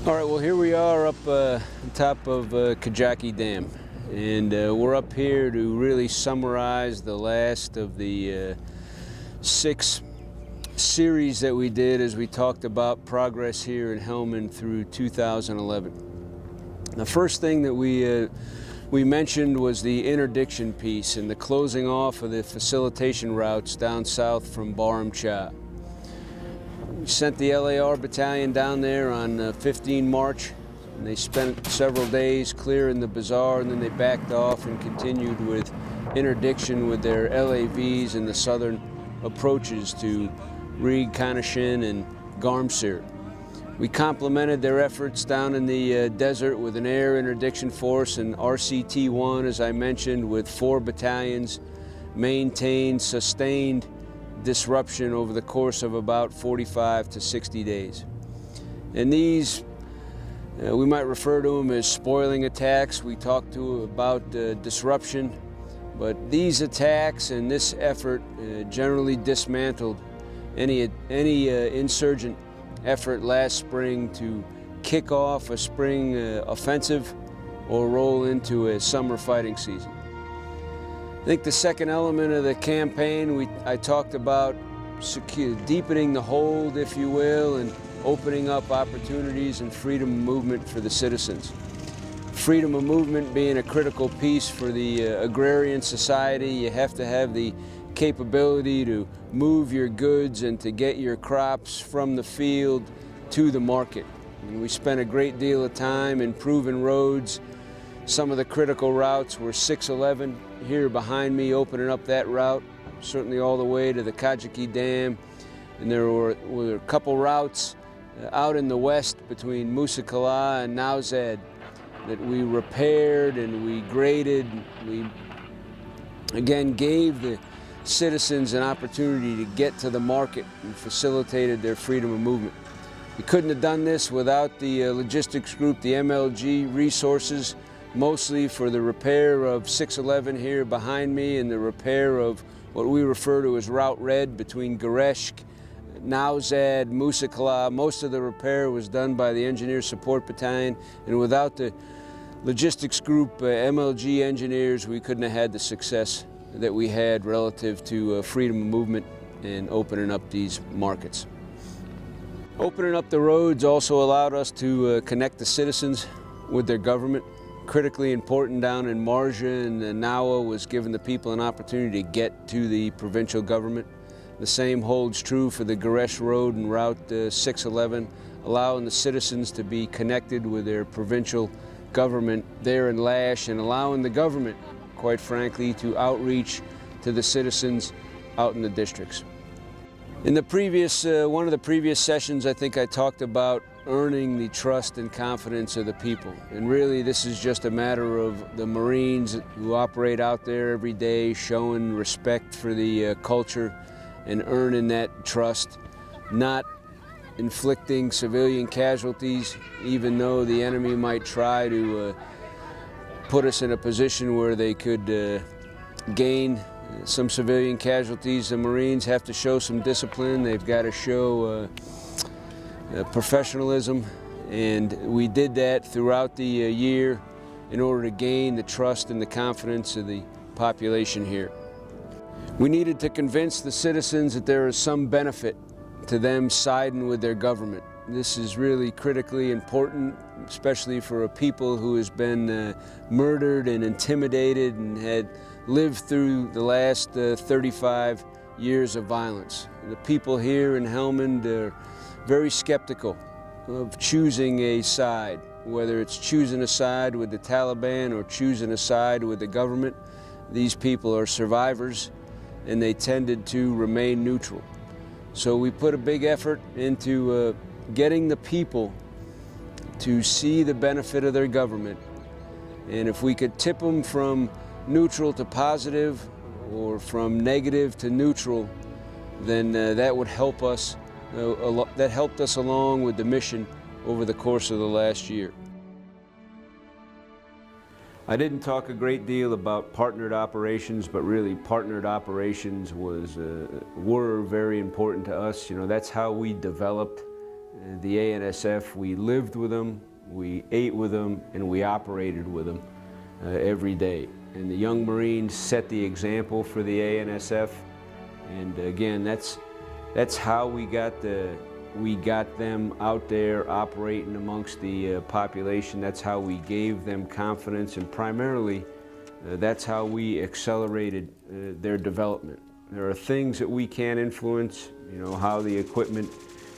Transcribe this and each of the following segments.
All right, well, here we are up on top of Kajaki Dam, and we're up here to really summarize the last of the 6 series that we did as we talked about progress here in Helmand through 2011. The first thing that we mentioned was the interdiction piece and the closing off of the facilitation routes down south from Baram Cha. We sent the LAR battalion down there on 15 March, and they spent several days clearing the bazaar, and then they backed off and continued with interdiction with their LAVs in the southern approaches to Reed, Kanashin, and Garmsir. We complemented their efforts down in the desert with an air interdiction force and RCT-1, as I mentioned, with 4 battalions, maintained sustained disruption over the course of about 45 to 60 days. And these, we might refer to them as spoiling attacks. We talked about disruption, but these attacks and this effort generally dismantled any insurgent effort last spring to kick off a spring offensive or roll into a summer fighting season. I think the second element of the campaign, I talked about deepening the hold, if you will, and opening up opportunities and freedom of movement for the citizens. Freedom of movement being a critical piece for the agrarian society. You have to have the capability to move your goods and to get your crops from the field to the market. And we spent a great deal of time improving roads. Some of the critical routes were 611 here behind me, opening up that route, certainly all the way to the Kajaki Dam. And there were a couple routes out in the west between Musa Kala and Nowzad that we repaired and we graded. We again gave the citizens an opportunity to get to the market and facilitated their freedom of movement. We couldn't have done this without the logistics group, the MLG resources, mostly for the repair of 611 here behind me and the repair of what we refer to as Route Red between Gereshk, Nowzad, Musa Kala. Most of the repair was done by the Engineer Support Battalion, and without the logistics group, MLG engineers, we couldn't have had the success that we had relative to freedom of movement and opening up these markets. Opening up the roads also allowed us to connect the citizens with their government. Critically important down in Marja and Nawa was giving the people an opportunity to get to the provincial government. The same holds true for the Geresh Road and Route 611, allowing the citizens to be connected with their provincial government there in Lash, and allowing the government, quite frankly, to outreach to the citizens out in the districts. In the previous, one of the previous sessions, I think I talked about earning the trust and confidence of the people. And really, this is just a matter of the Marines who operate out there every day, showing respect for the culture and earning that trust, not inflicting civilian casualties, even though the enemy might try to put us in a position where they could gain some civilian casualties. The Marines have to show some discipline. They've got to show professionalism, and we did that throughout the year in order to gain the trust and the confidence of the population here. We needed to convince the citizens that there is some benefit to them siding with their government. This is really critically important, especially for a people who has been murdered and intimidated and had lived through the last 35 years of violence. The people here in Helmand are very skeptical of choosing a side, whether it's choosing a side with the Taliban or choosing a side with the government. These people are survivors, and they tended to remain neutral. So we put a big effort into getting the people to see the benefit of their government. And if we could tip them from neutral to positive or from negative to neutral, then that would help us. That helped us along with the mission over the course of the last year. I didn't talk a great deal about partnered operations, but really partnered operations were very important to us. You know, that's how we developed the ANSF. We lived with them, we ate with them, and we operated with them every day. And the young Marines set the example for the ANSF. And again, that's how we got them out there operating amongst the population. That's how we gave them confidence, and primarily that's how we accelerated their development. There are things that we can't influence, you know, how the equipment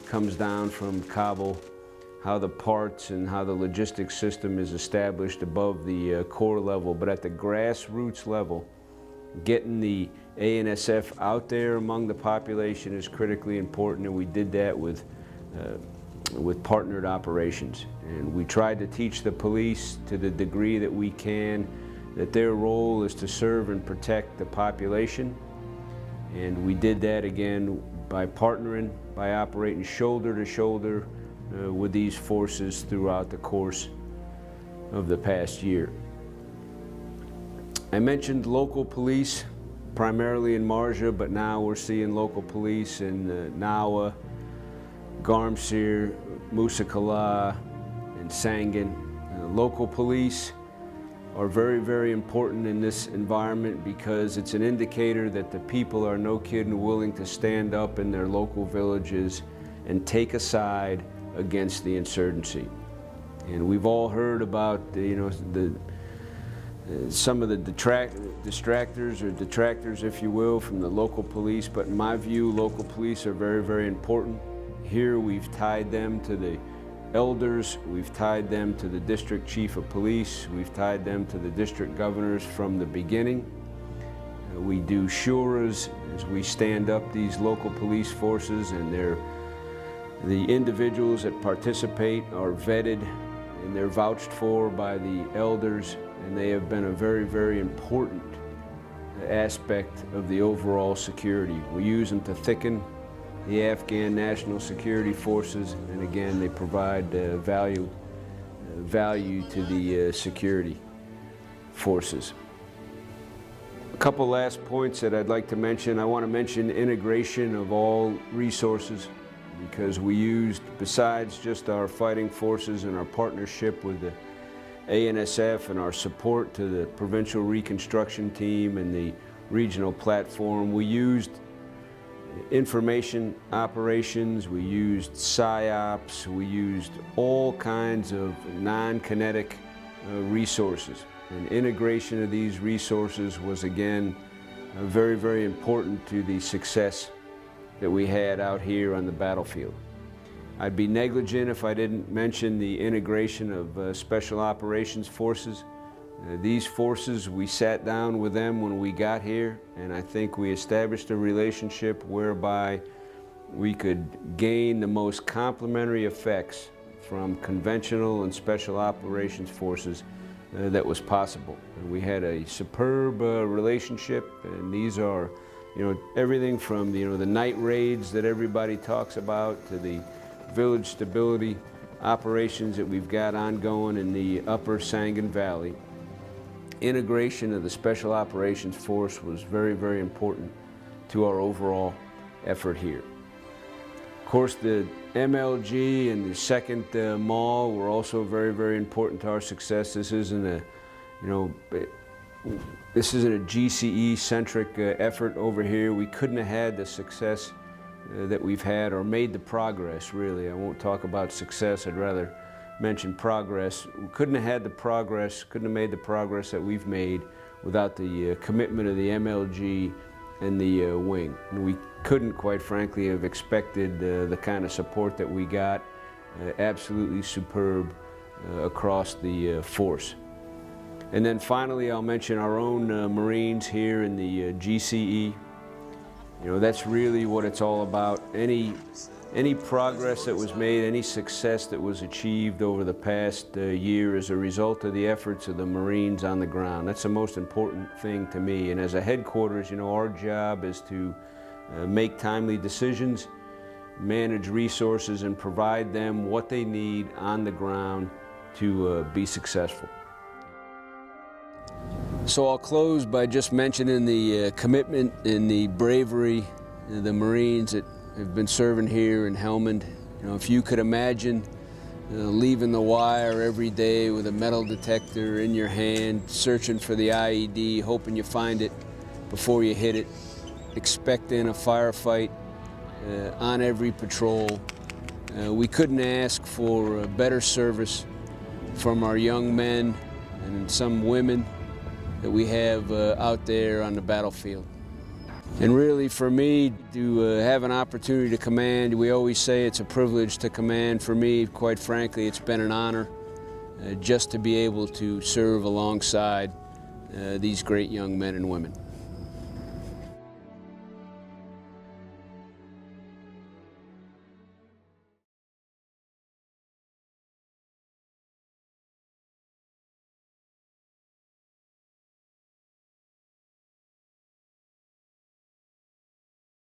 comes down from Kabul, how the parts and how the logistics system is established above the corps level, but at the grassroots level, getting the ANSF out there among the population is critically important, and we did that with partnered operations. And we tried to teach the police to the degree that we can that their role is to serve and protect the population. And we did that again by partnering, by operating shoulder to shoulder with these forces throughout the course of the past year. I mentioned local police, primarily in Marja, but now we're seeing local police in Nawa, Garmsir, Musa Qala, and Sangin. Local police are very, very important in this environment because it's an indicator that the people are no kidding willing to stand up in their local villages and take a side against the insurgency. And we've all heard about, some of the distractors or detractors, if you will, from the local police, but in my view, local police are very, very important. Here we've tied them to the elders, we've tied them to the district chief of police, we've tied them to the district governors from the beginning. We do shuras as we stand up these local police forces, and the individuals that participate are vetted and they're vouched for by the elders, and they have been a very, very important aspect of the overall security. We use them to thicken the Afghan National Security Forces, and again, they provide value to the security forces. A couple last points that I'd like to mention. I want to mention integration of all resources, because we used, besides just our fighting forces and our partnership with the ANSF and our support to the provincial reconstruction team and the regional platform, we used information operations, we used PSYOPs, we used all kinds of non-kinetic resources. And integration of these resources was again very, very important to the success that we had out here on the battlefield. I'd be negligent if I didn't mention the integration of Special Operations Forces. These forces, we sat down with them when we got here, and I think we established a relationship whereby we could gain the most complementary effects from conventional and Special Operations Forces that was possible. And we had a superb relationship, and these are, everything from the night raids that everybody talks about to the village stability operations that we've got ongoing in the upper Sangin Valley. Integration of the Special Operations Force was very, very important to our overall effort here. Of course, the MLG and the second mall were also very, very important to our success. This isn't a, this isn't a GCE-centric effort over here. We couldn't have had the success that we've had, or made the progress, really. I won't talk about success, I'd rather mention progress. We couldn't have had the progress, couldn't have made the progress that we've made without the commitment of the MLG and the wing. And we couldn't, quite frankly, have expected the kind of support that we got. Absolutely superb across the force. And then finally, I'll mention our own Marines here in the GCE. That's really what it's all about. Any progress that was made, any success that was achieved over the past year is a result of the efforts of the Marines on the ground. That's the most important thing to me. And as a headquarters, our job is to make timely decisions, manage resources, and provide them what they need on the ground to be successful. So I'll close by just mentioning the commitment and the bravery of the Marines that have been serving here in Helmand You know, if you could imagine leaving the wire every day with a metal detector in your hand, searching for the IED, hoping you find it before you hit it, expecting a firefight on every patrol. We couldn't ask for better service from our young men and some women that we have out there on the battlefield. And really, for me, to have an opportunity to command, we always say it's a privilege to command. For me, quite frankly, it's been an honor just to be able to serve alongside these great young men and women.